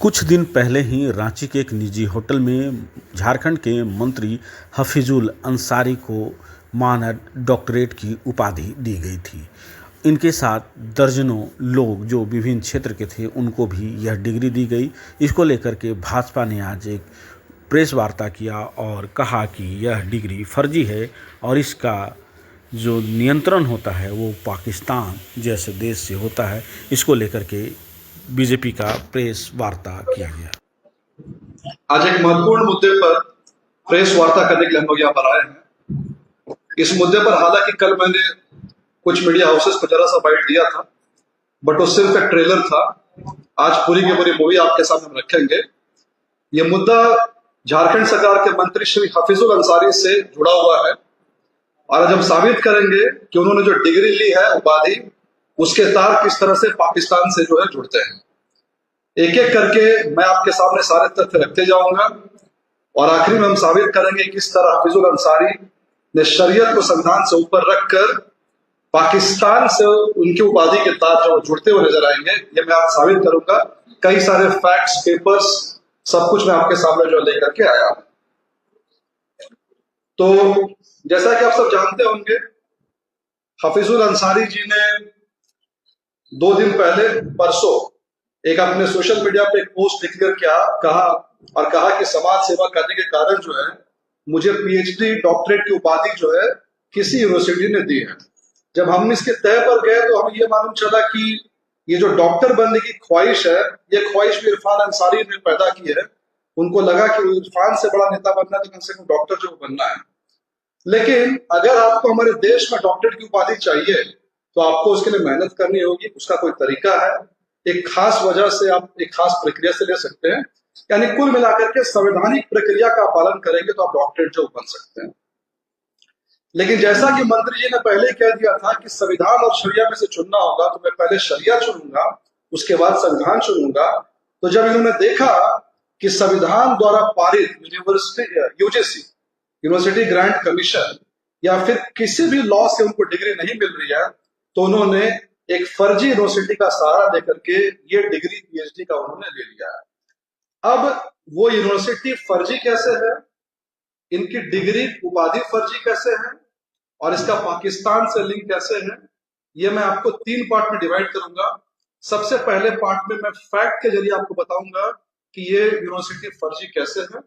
कुछ दिन पहले ही रांची के एक निजी होटल में झारखंड के मंत्री हफीजुल अंसारी को मानद डॉक्टरेट की उपाधि दी गई थी। इनके साथ दर्जनों लोग जो विभिन्न क्षेत्र के थे उनको भी यह डिग्री दी गई। इसको लेकर के भाजपा ने आज एक प्रेस वार्ता किया और कहा कि यह डिग्री फर्जी है और इसका जो नियंत्रण होता है वो पाकिस्तान जैसे देश से होता है। इसको लेकर के बीजेपी का प्रेस वार्ता किया गया। आज एक महत्वपूर्ण मुद्दे पर प्रेस वार्ता करने के लिए हम लोग यहाँ पर आए हैं। इस मुद्दे पर हालांकि कल मैंने कुछ मीडिया हाउसेस को जरा सा बाइट दिया था, बट वो सिर्फ एक ट्रेलर था। आज पूरी की पूरी मूवी आपके सामने हम रखेंगे। ये मुद्दा झारखंड सरकार के मंत्री श्री हफीजुल अंसारी से जुड़ा हुआ है और आज हम साबित करेंगे कि उन्होंने जो डिग्री ली है, उपाधि, उसके तार किस तरह से पाकिस्तान से जो है जुड़ते हैं। एक एक करके मैं आपके सामने सारे तथ्य रखते जाऊंगा और आखिरी में हम साबित करेंगे किस तरह हफीजुल अंसारी ने शरीयत को संविधान से ऊपर रखकर पाकिस्तान से उनकी उपाधि के तार जो जुड़ते हुए नजर आएंगे, ये मैं आज साबित करूंगा। कई सारे फैक्ट्स, पेपर्स, सब कुछ मैं आपके सामने जो लेकर के आया हूं। तो जैसा कि आप सब जानते होंगे, हफीजुल अंसारी जी ने 2 दिन पहले, परसों, एक अपने सोशल मीडिया पे एक पोस्ट लिखकर कहा कि समाज सेवा करने के कारण जो है मुझे पीएचडी डॉक्टरेट की उपाधि जो है किसी यूनिवर्सिटी ने दी है। जब हम इसके तय पर गए तो हमें ये मालूम चला कि ये जो डॉक्टर बनने की ख्वाहिश है, ये ख्वाहिश भी इरफान अंसारी ने पैदा की है। उनको लगा कि इरफान से बड़ा नेता बनना है तो कम से कम डॉक्टर जो बनना है। लेकिन अगर आपको हमारे देश में डॉक्टरेट की उपाधि चाहिए तो आपको उसके लिए मेहनत करनी होगी। उसका कोई तरीका है, एक खास वजह से आप एक खास प्रक्रिया से ले सकते हैं। यानी कुल मिलाकर के संवैधानिक प्रक्रिया का पालन करेंगे तो आप डॉक्टरेट जो बन सकते हैं। लेकिन जैसा कि मंत्री जी ने पहले ही कह दिया था कि संविधान और शरिया में से चुनना होगा, तो मैं पहले शरिया चुनूंगा, उसके बाद संविधान चुनूंगा। तो जब इन्होंने देखा कि संविधान द्वारा पारित यूजीसी, यूनिवर्सिटी ग्रांट कमीशन, या फिर किसी भी लॉ से उनको डिग्री नहीं मिल रही है, तो उन्होंने एक फर्जी यूनिवर्सिटी का सहारा लेकर के ये डिग्री पीएचडी का उन्होंने ले लिया है। अब वो यूनिवर्सिटी फर्जी कैसे है, इनकी डिग्री उपाधि फर्जी कैसे है और इसका पाकिस्तान से लिंक कैसे है, ये मैं आपको 3 पार्ट में डिवाइड करूंगा। सबसे पहले पार्ट में मैं फैक्ट के जरिए आपको बताऊंगा कि ये यूनिवर्सिटी फर्जी कैसे है।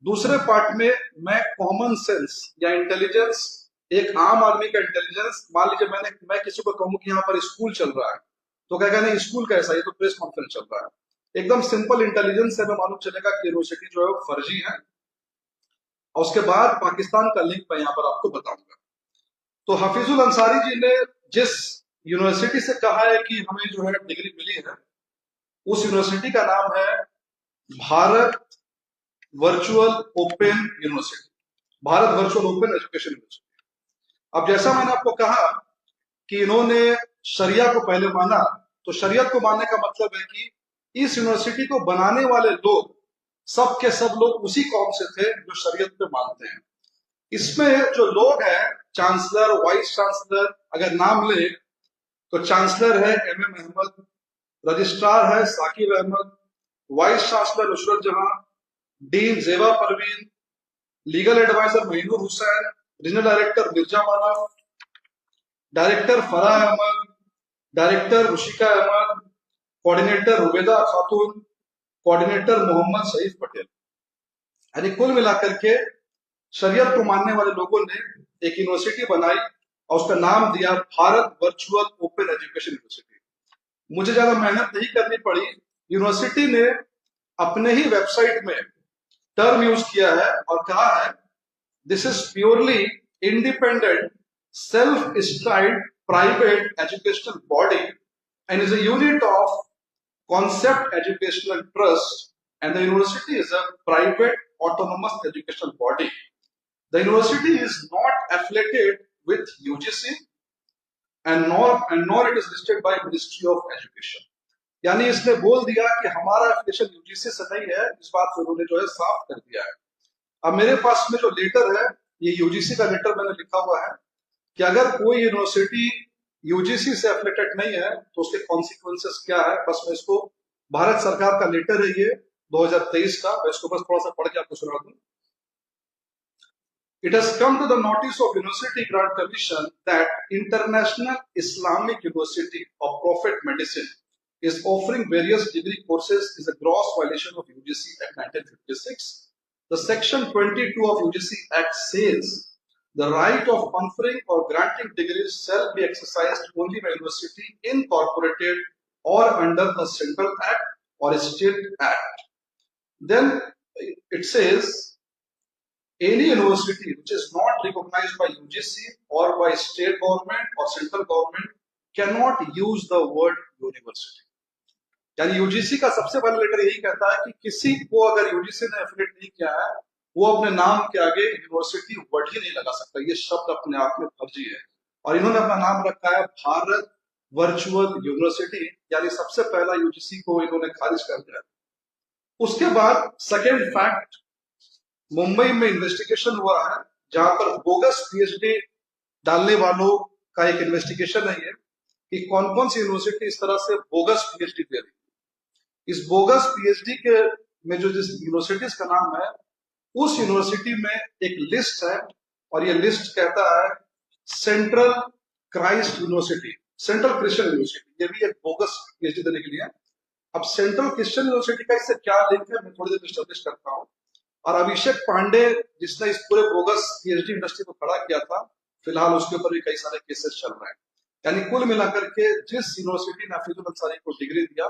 दूसरे पार्ट में मैं कॉमन सेंस या इंटेलिजेंस, एक आम आदमी का इंटेलिजेंस, मान लीजिए मैं किसी को कहूं कि यहाँ पर स्कूल चल रहा है तो कहेगा नहीं स्कूल कैसा, ये तो प्रेस कॉन्फ्रेंस चल रहा है। एकदम सिंपल इंटेलिजेंस से मैं मालूम चलेगा कि यूनिवर्सिटी जो है वो फर्जी है। और उसके बाद पाकिस्तान का लिंक मैं यहाँ पर आपको बताऊंगा। तो हफीजुल अंसारी जी ने जिस यूनिवर्सिटी से कहा है कि हमें जो है डिग्री मिली है, उस यूनिवर्सिटी का नाम है Bharat virtual open university, Bharat virtual open education university. अब जैसा मैंने आपको कहा कि इन्होंने शरिया को पहले माना, तो शरीयत को मानने का मतलब है कि इस यूनिवर्सिटी को बनाने वाले लोग सब के सब लोग उसी कौम से थे जो शरीयत पे मानते हैं। इसमें जो लोग हैं, चांसलर, वाइस चांसलर, अगर नाम ले तो चांसलर है एमएम अहमद, रजिस्ट्रार है Saqib Ahmad, vice chancellor Nusrat Jahan, dean Zeba Parveen, legal adviser Mahinoor Hussain, regional director Mirza Manav, director Farah Ahmad, director Rushika Ahmad, coordinator Rubeda Khatoon, coordinator Mohammad शरीफ पटेल। यानी कुल मिलाकर के शरीयत को मानने वाले लोगों ने एक यूनिवर्सिटी बनाई और उसका नाम दिया Bharat virtual open education university. मुझे ज्यादा मेहनत नहीं करनी पड़ी। यूनिवर्सिटी ने अपने ही वेबसाइट में टर्म यूज किया है और कहा है this is purely independent self styled private educational body and is a unit of Concept Educational Trust, and the university is a private autonomous educational body. The university is not affiliated with UGC and nor it is listed by Ministry of Education. यानी इसने बोल दिया कि हमारा affiliation UGC से नहीं है। इस बात को उन्होंने जो है साफ कर दिया है। अब मेरे पास में जो लेटर है, ये यूजीसी का लेटर मैंने लिखा हुआ है कि अगर कोई यूनिवर्सिटी यूजीसी से एफिलिएटेड नहीं है तो उसके कॉन्सिक्वेंसेस क्या है, बस मैं इसको भारत सरकार का लेटर है ये 2023 का। मैं इसको बस थोड़ा सा पढ़ के आपको सुना दूं। It has come to the notice of University Grant Commission that International Islamic University of Prophet Medicine is offering various degree courses is a gross violation of UGC Act 1956. The Section 22 of UGC Act says the right of conferring or granting degrees shall be exercised only by university incorporated or under a central act or a state act. Then it says any university which is not recognized by UGC or by state government or central government cannot use the word university. यानी UGC का सबसे पहला letter यही कहता है कि किसी को अगर यूजीसी ने एफिलिएट नहीं किया है वो अपने नाम के आगे यूनिवर्सिटी वर्ड ही नहीं लगा सकता। ये शब्द अपने आप में फर्जी है और इन्होंने अपना नाम रखा है भारत वर्चुअल यूनिवर्सिटी, यानी सबसे पहला यूजीसी को इन्होंने खारिज कर दिया। उसके बाद सेकेंड फैक्ट, मुंबई में इन्वेस्टिगेशन हुआ है जहां पर बोगस पीएचडी डालने वालों का एक इन्वेस्टिगेशन है ये कि कौन कौन सी यूनिवर्सिटी इस तरह से बोगस पीएचडी दे रही है। इस बोगस पीएचडी के में जो जिस यूनिवर्सिटीज का नाम है उस यूनिवर्सिटी में एक लिस्ट है और ये लिस्ट कहता है central Christ university, central Christian university. ये भी एक बोगस पीएचडी देने के लिए। अब सेंट्रल क्रिश्चियन यूनिवर्सिटी का इससे क्या लिंक है मैं थोड़ी देर में स्टैब्लिश करता हूँ। और अभिषेक पांडे जिसने इस पूरे बोगस पीएचडी इंडस्ट्री को खड़ा किया था, फिलहाल उसके ऊपर भी कई सारे केसेस चल रहे हैं। यानी कुल मिलाकर के जिस यूनिवर्सिटी ने हफीजुल अंसारी को डिग्री दिया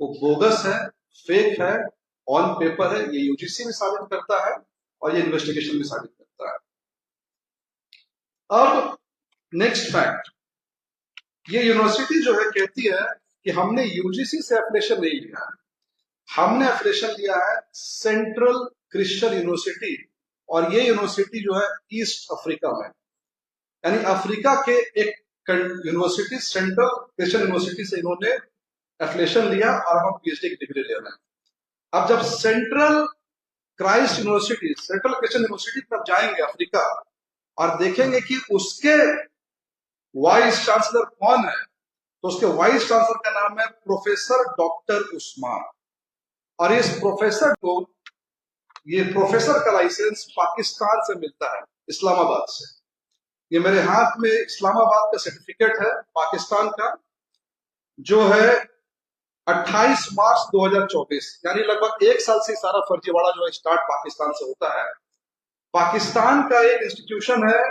वो बोगस है, फेक है, ऑन पेपर है। ये यूजीसी भी साबित करता है और ये इन्वेस्टिगेशन भी साबित करता है। अब नेक्स्ट फैक्ट, ये यूनिवर्सिटी जो है कहती है कि हमने यूजीसी से एफिलिएशन नहीं लिया है, हमने एफिलिएशन लिया है सेंट्रल क्रिश्चियन यूनिवर्सिटी और ये यूनिवर्सिटी जो है ईस्ट अफ्रीका में, यानी अफ्रीका के एक यूनिवर्सिटी सेंट्रल क्रिश्चियन यूनिवर्सिटी से इन्होंने एफिलिएशन लिया और हम पीएचडी की डिग्री ले रहे हैं। अब जब central Christ university, central Christian university तब जाएंगे अफ्रीका और देखेंगे कि उसके वाइस चांसलर कौन है, तो उसके वाइस चांसलर का नाम है प्रोफेसर डॉक्टर उस्मान। और इस प्रोफेसर को, ये प्रोफेसर का लाइसेंस पाकिस्तान से मिलता है, इस्लामाबाद से। ये मेरे हाथ में इस्लामाबाद का सर्टिफिकेट है पाकिस्तान का, जो है 28 मार्च 2024, यानी लगभग एक साल से सारा फर्जीवाड़ा जो है स्टार्ट पाकिस्तान से होता है। पाकिस्तान का एक इंस्टीट्यूशन है,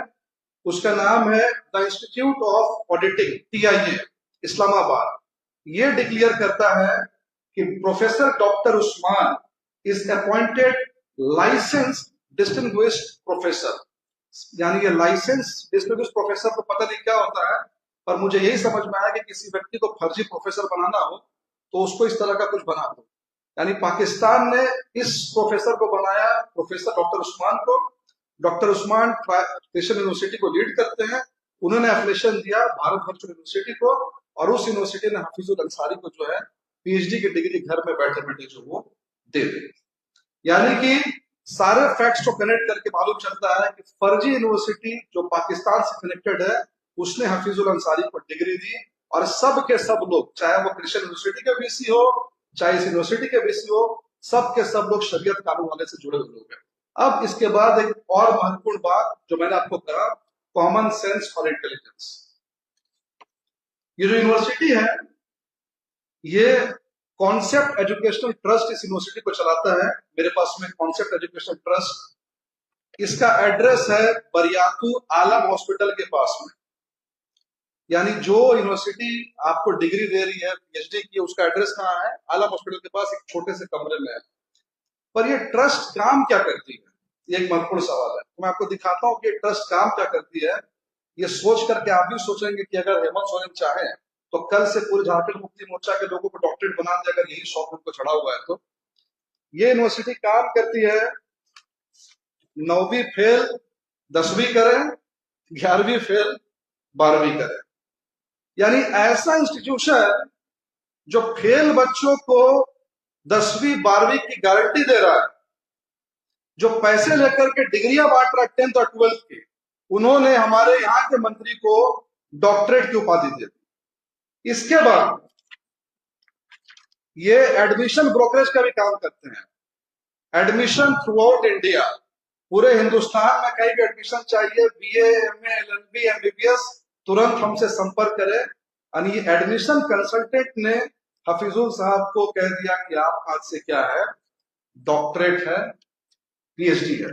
उसका नाम है the institute of auditing, TIA, Islamabad. ये डिक्लेयर करता है कि professor doctor Usman is appointed licence distinguished professor. यानी ये लाइसेंस डिस्टिंग्विश्ड प्रोफेसर को पता नहीं क्या होता है, पर मुझे यही समझ में आया कि किसी व्यक्ति को फर्जी प्रोफेसर बनाना हो तो उसको इस तरह का कुछ बना दो। यानी पाकिस्तान ने इस प्रोफेसर को बनाया, प्रोफेसर डॉक्टर उस्मान को। डॉक्टर उस्मान क्रिश्चियन यूनिवर्सिटी को लीड करते हैं, उन्होंने एफिलिएशन दिया भारत वर्चुअल यूनिवर्सिटी को और उस यूनिवर्सिटी ने हफीजुल अंसारी को जो है पीएचडी की डिग्री घर में बैठे बैठे जो वो दे दी। यानी कि सारे फैक्ट्स को कनेक्ट करके मालूम चलता है कि फर्जी यूनिवर्सिटी जो पाकिस्तान से कनेक्टेड है उसने हफीजुल अंसारी को डिग्री दी और सब के सब लोग, चाहे वो क्रिश्चियन यूनिवर्सिटी के वीसी हो, चाहे इस यूनिवर्सिटी के वीसी हो, सब के सब लोग शरीयत कानून वाले से जुड़े हुए लोग हैं। अब इसके बाद एक और महत्वपूर्ण बात जो मैंने आपको कहा, कॉमन सेंस और इंटेलिजेंस। ये जो यूनिवर्सिटी है ये कॉन्सेप्ट एजुकेशनल ट्रस्ट इस यूनिवर्सिटी को चलाता है। मेरे पास में कॉन्सेप्ट एजुकेशनल ट्रस्ट, इसका एड्रेस है बरियातू आलम हॉस्पिटल के पास में। यानी जो यूनिवर्सिटी आपको डिग्री दे रही है पीएचडी की, उसका एड्रेस कहाँ है? आलम हॉस्पिटल के पास एक छोटे से कमरे में है। पर ये ट्रस्ट काम क्या करती है, ये एक महत्वपूर्ण सवाल है। तो मैं आपको दिखाता हूँ कि ट्रस्ट काम क्या करती है। ये सोच करके आप भी सोचेंगे कि अगर हेमंत सोरेन चाहे तो कल से पूरे झारखंड मुक्ति मोर्चा के लोगों को डॉक्टरेट बना दे, अगर यही शौक उनको चढ़ा हुआ है तो। ये यूनिवर्सिटी काम करती है, 9वीं फेल 10वीं करें, 11वीं फेल 12वीं करें। यानी ऐसा इंस्टीट्यूशन जो फेल बच्चों को 10वीं 12वीं की गारंटी दे रहा है, जो पैसे लेकर के डिग्रियां बांट रहा है 10th और 12th की, उन्होंने हमारे यहाँ के मंत्री को डॉक्टरेट की उपाधि दे दी। इसके बाद ये एडमिशन ब्रोकरेज का भी काम करते हैं। एडमिशन थ्रू आउट इंडिया, पूरे हिंदुस्तान में कहीं भी एडमिशन चाहिए, बीए, एमए, एलएलबी, एमबीबीएस, तुरंत हमसे संपर्क करें। और ये एडमिशन कंसल्टेंट ने हफीजुल साहब को कह दिया कि आप आज से क्या है, डॉक्टरेट है, पीएचडी है।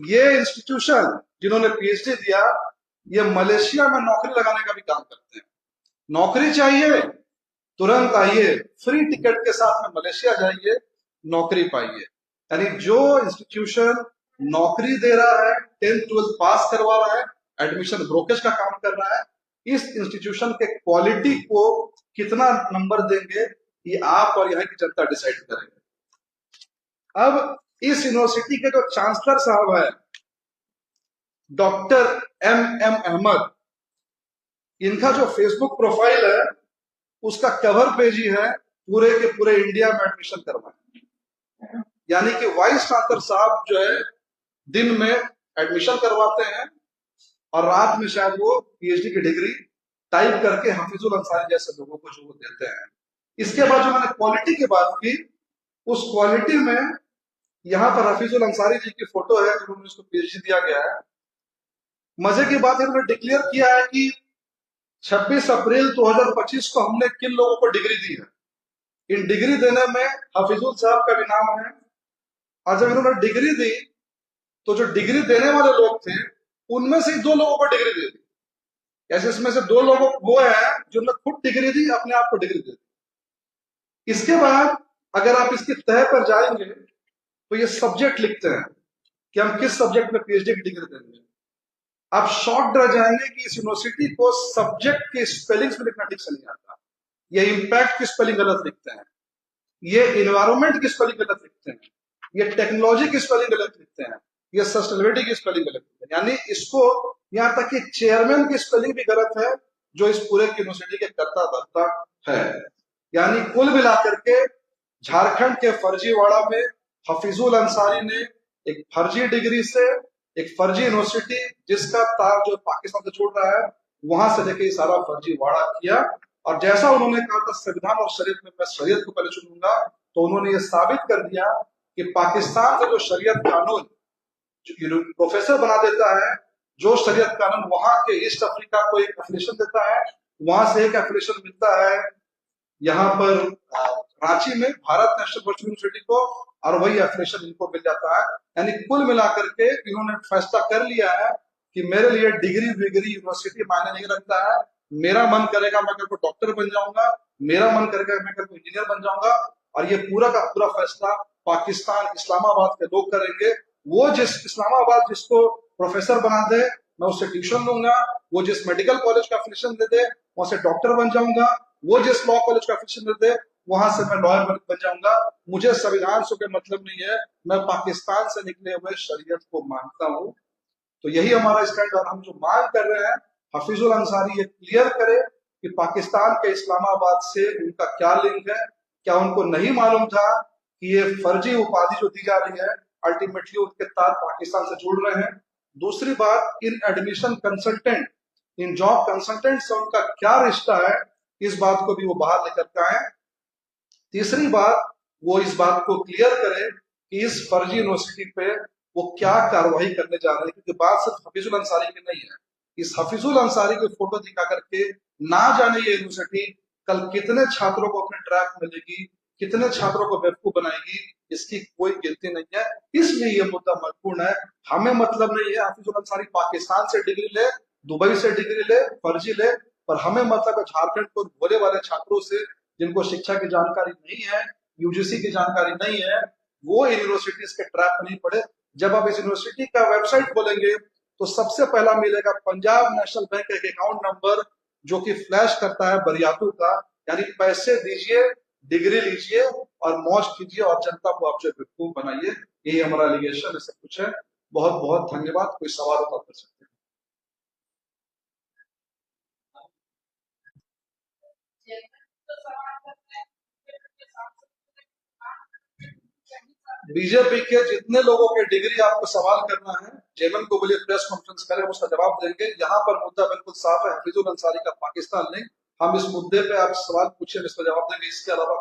ये इंस्टीट्यूशन जिन्होंने पीएचडी दिया, ये मलेशिया में नौकरी लगाने का भी काम करते हैं। नौकरी चाहिए, तुरंत आइए, फ्री टिकट के साथ में मलेशिया जाइए, नौकरी पाइए। यानी जो इंस्टीट्यूशन नौकरी दे रहा है, 10th-12th पास करवा रहा है, एडमिशन ब्रोकरेज का काम कर रहा है, इस इंस्टीट्यूशन के क्वालिटी को कितना नंबर देंगे, ये आप और यहाँ की जनता डिसाइड करेंगे। अब इस यूनिवर्सिटी के जो चांसलर साहब है, डॉक्टर एम अहमद, इनका जो फेसबुक प्रोफाइल है, उसका कवर पेज ही है पूरे के पूरे इंडिया में एडमिशन करवाएं। यानी कि वाइस चांसलर साहब जो है दिन में एडमिशन करवाते हैं और रात में शायद वो पीएचडी की डिग्री टाइप करके हफीजुल अंसारी जैसे लोगों को जो वो देते हैं। इसके बाद जो मैंने क्वालिटी की बात की, उस क्वालिटी में यहाँ पर हफीजुल अंसारी जी की फोटो है जिन्होंने उसको पीएचडी दिया गया है। मजे की बात है, उन्होंने डिक्लेयर किया है कि 26 अप्रैल 2025 को हमने किन लोगों को डिग्री दी है। इन डिग्री देने में हफीजुल साहब का भी नाम है। और जब इन्होंने डिग्री दी तो जो डिग्री देने वाले लोग थे, उनमें से 2 लोगों को डिग्री दे दी। ऐसे इसमें से 2 लोगों वो हैं जिन्होंने खुद डिग्री दी, अपने आप को डिग्री दे दी। इसके बाद अगर आप इसकी तह पर जाएंगे तो ये सब्जेक्ट लिखते हैं कि हम किस सब्जेक्ट में पीएचडी की डिग्री देंगे। आप शॉक्ड रह जाएंगे कि इस यूनिवर्सिटी को सब्जेक्ट के स्पेलिंग्स में लिखना ठीक से नहीं आता। ये इम्पैक्ट की स्पेलिंग गलत लिखते हैं, ये इन्वायरमेंट की स्पेलिंग गलत लिखते हैं, ये टेक्नोलॉजी की स्पेलिंग गलत लिखते हैं, ये सस्टेनेबिलिटी की स्पेलिंग गलत लिखते हैं। यानी इसको यहाँ तक कि चेयरमैन की स्पेलिंग भी गलत है, जो इस पूरे यूनिवर्सिटी के कर्ता धर्ता है। यानी कुल मिलाकर के झारखंड के फर्जीवाड़ा में हफीजुल अंसारी ने एक फर्जी डिग्री से एक फर्जी यूनिवर्सिटी, जिसका तार जो पाकिस्तान से जोड़ रहा है, वहां से लेके सारा फर्जीवाड़ा किया। और जैसा उन्होंने कहा था संविधान और शरीयत में, मैं शरीयत को पहले चुनूंगा, तो उन्होंने ये साबित कर दिया कि पाकिस्तान से जो शरीयत कानून जो प्रोफेसर बना देता है, जो शरीयत कानून वहां के ईस्ट अफ्रीका को एक एफिलिएशन देता है, वहां से एक एफिलिएशन मिलता है यहाँ पर रांची में भारत नेशनल वर्चुअल यूनिवर्सिटी को, और वही एफिलिएशन इनको मिल जाता है। यानी कुल मिलाकर के इन्होंने फैसला कर लिया है कि मेरे लिए डिग्री विग्री यूनिवर्सिटी मायने नहीं रखता है। मेरा मन करेगा मैं कल को डॉक्टर बन जाऊंगा, मेरा मन करेगा मैं कल को इंजीनियर बन जाऊंगा, और ये पूरा का पूरा फैसला पाकिस्तान इस्लामाबाद के लोग करेंगे। वो जिस इस्लामाबाद जिसको प्रोफेसर बना दे, मैं उससे ट्यूशन लूंगा। वो जिस मेडिकल कॉलेज का एफिलिएशन दे दे, वहां से डॉक्टर बन जाऊंगा। वो जिस लॉ कॉलेज का एफिलिएशन दे दे, वहां से मैं लॉयर बन जाऊंगा। मुझे संविधान से कोई मतलब नहीं है, मैं पाकिस्तान से निकले हुए शरीयत को मानता हूँ। तो यही हमारा स्टैंड, और हम जो मांग कर रहे हैं, हफीजुल अंसारी ये क्लियर करे कि पाकिस्तान के इस्लामाबाद से उनका क्या लिंक है। क्या उनको नहीं मालूम था कि ये फर्जी उपाधि जो दी जा रही है, अल्टीमेटली उनके तार पाकिस्तान से जुड़ रहे हैं। दूसरी बात, इन एडमिशन कंसल्टेंट, इन जॉब कंसल्टेंट से उनका क्या रिश्ता है, इस बात को भी वो बाहर लेकर के आए। तीसरी बात, वो इस बात को क्लियर करे कि इस फर्जी यूनिवर्सिटी पे वो क्या कार्रवाई करने जा रहे हैं, क्योंकि बात सिर्फ हफीजुल अंसारी की नहीं है। इस हफीजुल अंसारी की फोटो दिखा करके ना जाने ये यूनिवर्सिटी कल कितने छात्रों को अपने ट्रैक में लेगी, कितने छात्रों को बेवकूफ बनाएगी, इसकी कोई गिनती नहीं है। इसलिए ये मुद्दा महत्वपूर्ण है। हमें मतलब नहीं है हफीजुल अंसारी पाकिस्तान से डिग्री ले, दुबई से डिग्री ले, फर्जी ले, पर हमें मतलब है झारखंड को भोले वाले छात्रों से, जिनको शिक्षा की जानकारी नहीं है, यूजीसी की जानकारी नहीं है, वो यूनिवर्सिटीज के ट्रैप में नहीं पड़े। जब आप इस यूनिवर्सिटी का वेबसाइट खोलेंगे तो सबसे पहला मिलेगा पंजाब नेशनल बैंक एक अकाउंट नंबर, जो कि फ्लैश करता है बरियातू का। यानी पैसे दीजिए, डिग्री लीजिए और मौज कीजिए और जनता को आप जो बेवकूफ बनाइए। यही हमारा एलिगेशन है, सब कुछ है। बहुत बहुत धन्यवाद। कोई सवाल होता कर सकते हैं। बीजेपी के जितने लोगों के डिग्री आपको सवाल करना है, चेयरमैन को बोलिए प्रेस कॉन्फ्रेंस करें, उसका जवाब देंगे। यहाँ पर मुद्दा बिल्कुल साफ है, हफीजुल अंसारी का पाकिस्तान लिंक हम इस मुद्दे पे आप सवाल पूछे, हम इसका जवाब देंगे, इसके अलावा